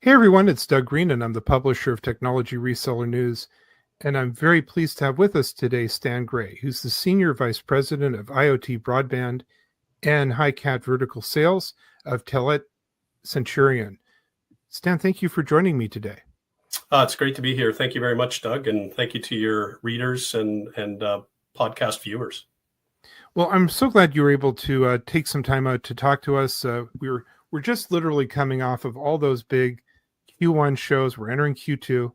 Hey everyone, it's Doug Green, and I'm the publisher of Technology Reseller News. And I'm very pleased to have with us today Stan Gray, who's the Senior Vice President of IoT Broadband and HiCat Vertical Sales of Telit Cinterion. Stan, thank you for joining me today. It's great to be here. Thank you very much, Doug, and thank you to your readers and podcast viewers. Well, I'm so glad you were able to take some time out to talk to us. We're just literally coming off of all those big Q1 shows. We're entering Q2.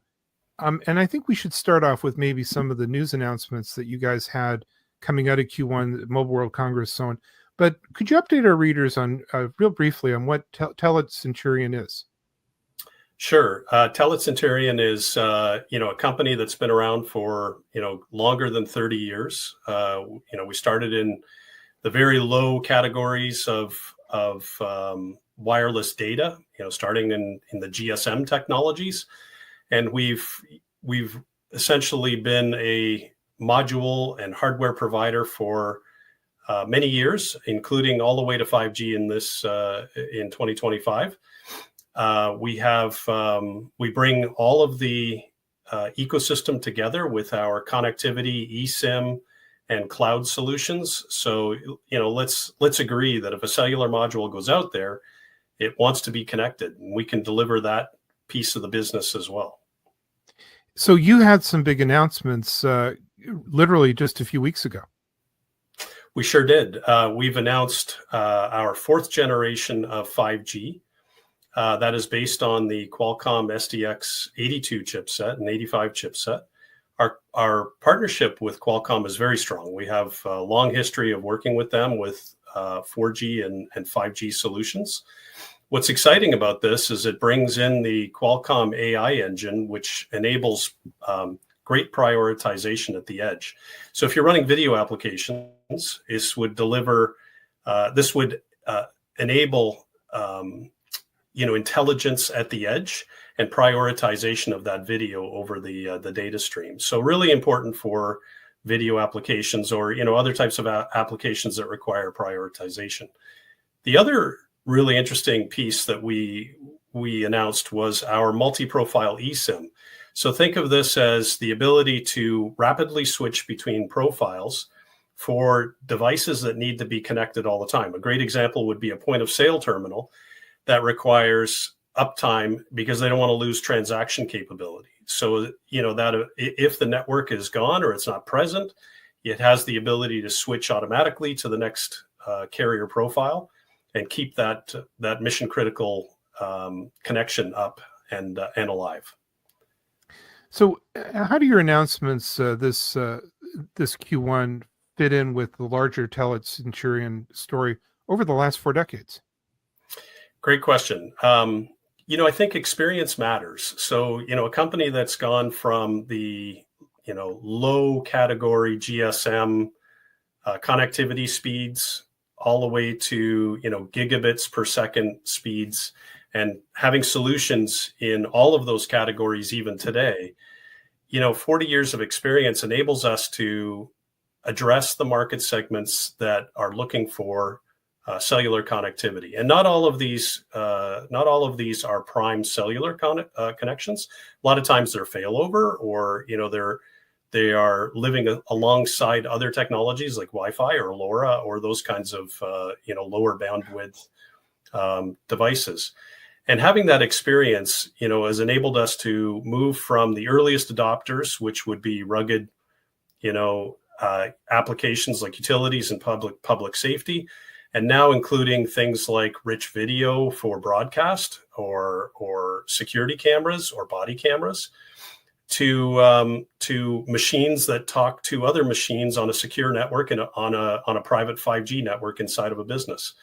And I think we should start off with maybe some of the news announcements that you guys had coming out of Q1, Mobile World Congress, so on. But could you update our readers on real briefly on what Telit Cinterion is? Sure. Telit Cinterion is a company that's been around for longer than 30 years. We started in the very low categories of wireless data, starting in the GSM technologies. And we've essentially been a module and hardware provider for many years, including all the way to 5G in 2025. We bring all of the ecosystem together with our connectivity, eSIM, and cloud solutions. So let's agree that if a cellular module goes out there, it wants to be connected, and we can deliver that piece of the business as well. So you had some big announcements literally just a few weeks ago. We sure did. We've announced our 4th generation of 5G. That is based on the Qualcomm SDX82 chipset and 85 chipset. Our partnership with Qualcomm is very strong. We have a long history of working with them with 4G and 5G solutions. What's exciting about this is it brings in the Qualcomm AI engine, which enables great prioritization at the edge. So if you're running video applications, this would enable intelligence at the edge and prioritization of that video over the data stream. So really important for video applications or other types of applications that require prioritization. The other really interesting piece that we announced was our multi-profile eSIM. So think of this as the ability to rapidly switch between profiles for devices that need to be connected all the time. A great example would be a point of sale terminal that requires uptime because they don't want to lose transaction capability. So, that if the network is gone or it's not present, it has the ability to switch automatically to the next carrier profile and keep that mission critical connection up and alive. So how do your announcements this Q1 fit in with the larger Telit Cinterion story over the last 4 decades? Great question. I think experience matters. So, a company that's gone from the, low category GSM connectivity speeds all the way to, gigabits per second speeds, and having solutions in all of those categories even today, 40 years of experience enables us to address the market segments that are looking for cellular connectivity. And not all of these are prime cellular connections. A lot of times they're failover, or they are living alongside other technologies like Wi-Fi or LoRa or those kinds of lower bandwidth devices. And having that experience, has enabled us to move from the earliest adopters, which would be rugged, applications like utilities and public safety, and now including things like rich video for broadcast or security cameras or body cameras, to machines that talk to other machines on a secure network and on a private 5G network inside of a business.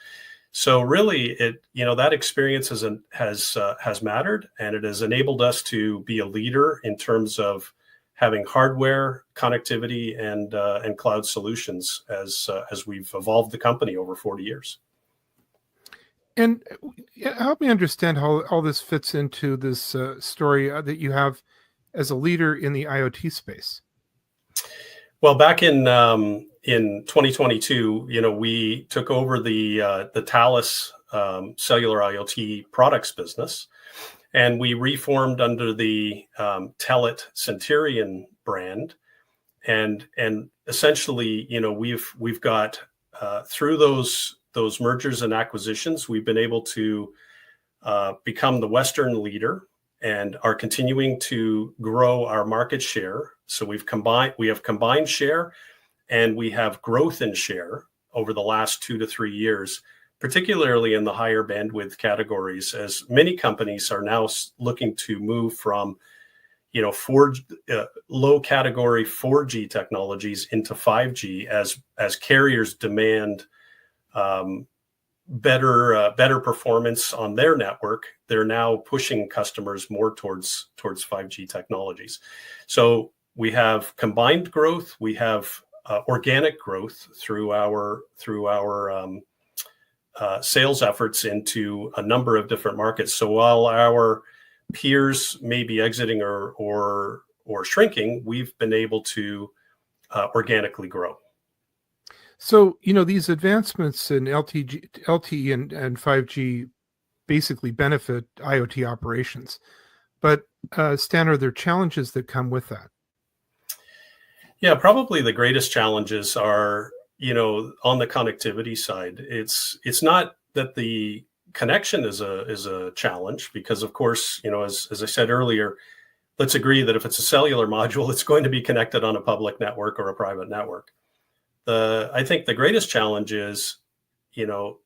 So really, that experience has mattered, and it has enabled us to be a leader in terms of having hardware, connectivity, and cloud solutions as we've evolved the company over 40 years. And help me understand how all this fits into this story that you have as a leader in the IoT space. Well, back in 2022, we took over the Thales cellular IoT products business, And we reformed under the Telit Cinterion brand, and essentially, we've got through those mergers and acquisitions, we've been able to become the Western leader and are continuing to grow our market share. So we have combined share, and we have growth in share over the last 2 to 3 years, particularly in the higher bandwidth categories, as many companies are now looking to move from low category 4G technologies into 5G as carriers demand better performance on their network. They're now pushing customers more towards 5G technologies. So we have combined growth. We have organic growth through our sales efforts into a number of different markets. So while our peers may be exiting or shrinking, we've been able to organically grow. So, these advancements in LTE and 5G basically benefit IoT operations. But Stan, are there challenges that come with that? Yeah, probably the greatest challenges are, on the connectivity side. It's not that the connection is a challenge, because of course, as I said earlier, let's agree that if it's a cellular module, it's going to be connected on a public network or a private network. I think the greatest challenge is,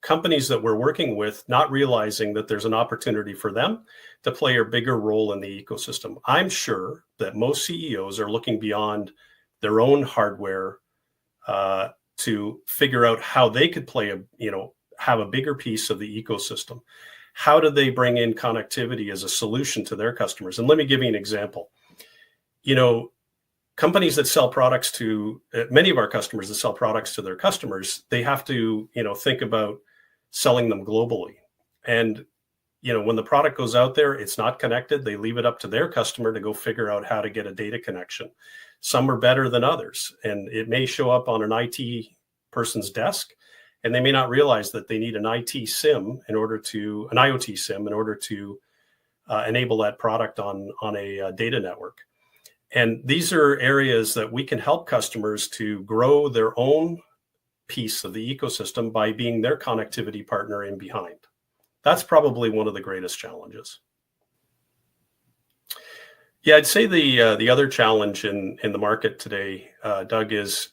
companies that we're working with not realizing that there's an opportunity for them to play a bigger role in the ecosystem. I'm sure that most CEOs are looking beyond their own hardware to figure out how they could have a bigger piece of the ecosystem. How do they bring in connectivity as a solution to their customers? And let me give you an example. Companies that sell products to many of our customers that sell products to their customers, they have to, think about selling them globally. And, when the product goes out there, it's not connected. They leave it up to their customer to go figure out how to get a data connection. Some are better than others, and it may show up on an IT person's desk, and they may not realize that they need an IoT SIM in order to enable that product on a data network. And these are areas that we can help customers to grow their own piece of the ecosystem by being their connectivity partner in behind. That's probably one of the greatest challenges. Yeah, I'd say the other challenge in the market today, Doug, is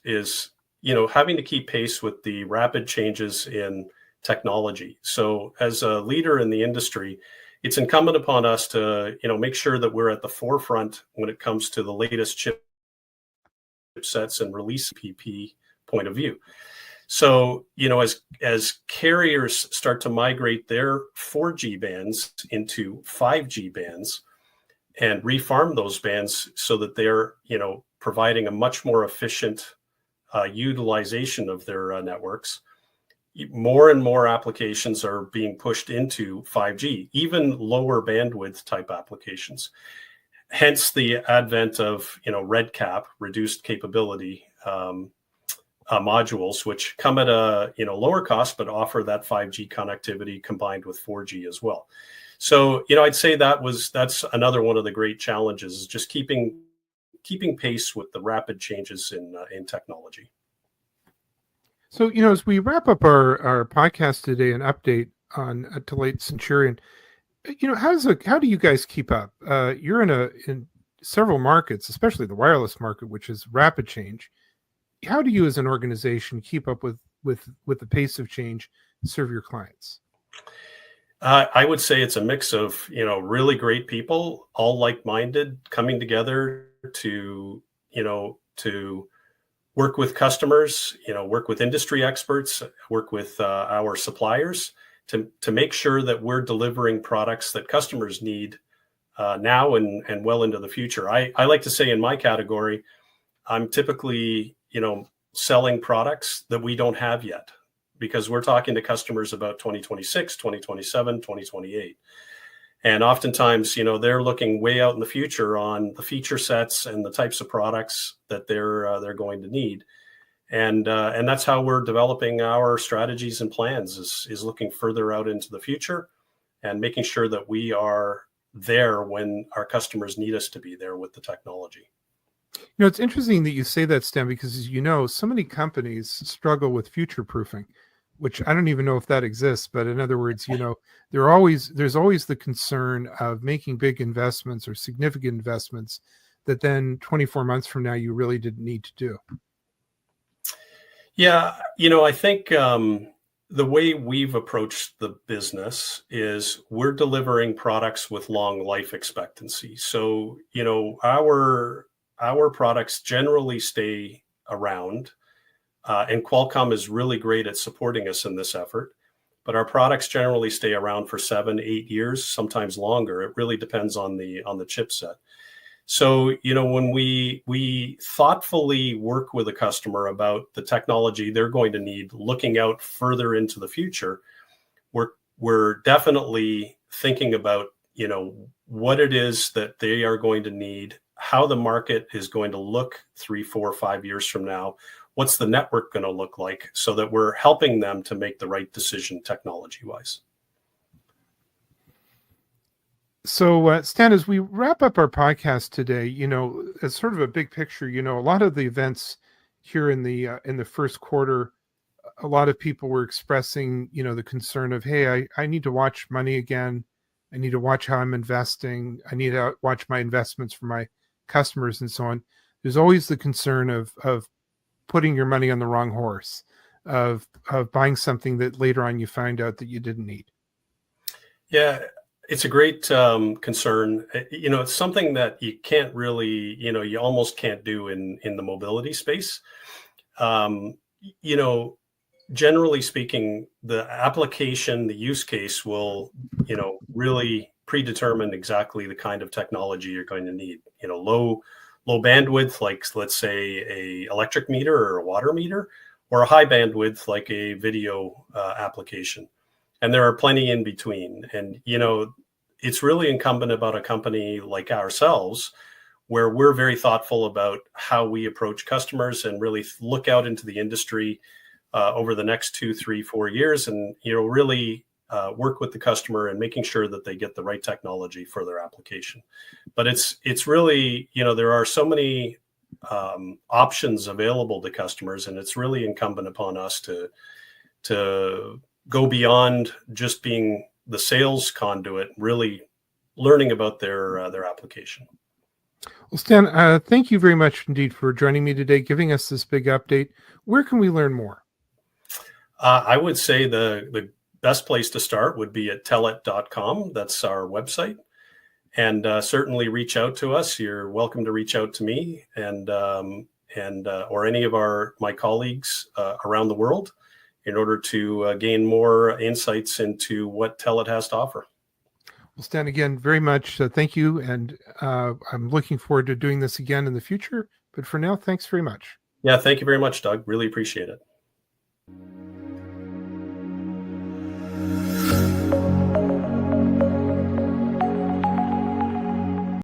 having to keep pace with the rapid changes in technology. So as a leader in the industry, it's incumbent upon us to make sure that we're at the forefront when it comes to the latest chipsets and release PP point of view. So as carriers start to migrate their 4G bands into 5G bands and refarm those bands so that they're providing a much more efficient utilization of their networks, more and more applications are being pushed into 5G, even lower bandwidth type applications. Hence the advent of RedCap, reduced capability modules, which come at a lower cost but offer that 5G connectivity combined with 4G as well. So I'd say that's another one of the great challenges, is just keeping pace with the rapid changes in technology. So, as we wrap up our podcast today, an update on Telit Cinterion, how do you guys keep up? You're in several markets, especially the wireless market, which is rapid change. How do you, as an organization, keep up with the pace of change and serve your clients? I would say it's a mix of really great people, all like-minded, coming together to work with customers, work with industry experts, work with our suppliers to make sure that we're delivering products that customers need now and well into the future. I like to say, in my category, I'm typically selling products that we don't have yet, because we're talking to customers about 2026, 2027, 2028. And oftentimes, they're looking way out in the future on the feature sets and the types of products that they're going to need. And that's how we're developing our strategies and plans, is looking further out into the future and making sure that we are there when our customers need us to be there with the technology. It's interesting that you say that, Stan, because as you know, so many companies struggle with future proofing, which I don't even know if that exists. But in other words, there's always the concern of making big investments or significant investments that then 24 months from now you really didn't need to do. Yeah, I think the way we've approached the business is we're delivering products with long life expectancy. So, our products generally stay around, and Qualcomm is really great at supporting us in this effort. But our products generally stay around for 7-8 years, sometimes longer. It really depends on the chipset. So, when we thoughtfully work with a customer about the technology they're going to need, looking out further into the future, we're definitely thinking about, what it is that they are going to need, how the market is going to look 3, 4, 5 years from now, what's the network going to look like, so that we're helping them to make the right decision technology-wise. So, Stan, as we wrap up our podcast today, as sort of a big picture, a lot of the events here in the first quarter, a lot of people were expressing, the concern of, hey, I need to watch money again. I need to watch how I'm investing. I need to watch my investments for my customers and so on. There's always the concern of putting your money on the wrong horse, of buying something that later on you find out that you didn't need. Yeah. It's a great concern. It's something that you can't really, you almost can't do in the mobility space. Generally speaking, the application, the use case will, really predetermine exactly the kind of technology you're going to need. Low bandwidth, like let's say a electric meter or a water meter, or a high bandwidth, like a video application. And there are plenty in between. And, it's really incumbent about a company like ourselves, where we're very thoughtful about how we approach customers and really look out into the industry over the next 2, 3, 4 years, and, really work with the customer and making sure that they get the right technology for their application. But it's really, there are so many options available to customers, and it's really incumbent upon us to go beyond just being the sales conduit, really learning about their application. Well, Stan, thank you very much indeed for joining me today, giving us this big update. Where can we learn more? I would say the best place to start would be at telit.com. That's our website. And certainly reach out to us. You're welcome to reach out to me and or any of my colleagues around the world, in order to gain more insights into what Telit has to offer. Well, Stan, again, very much thank you. And I'm looking forward to doing this again in the future. But for now, thanks very much. Yeah, thank you very much, Doug. Really appreciate it.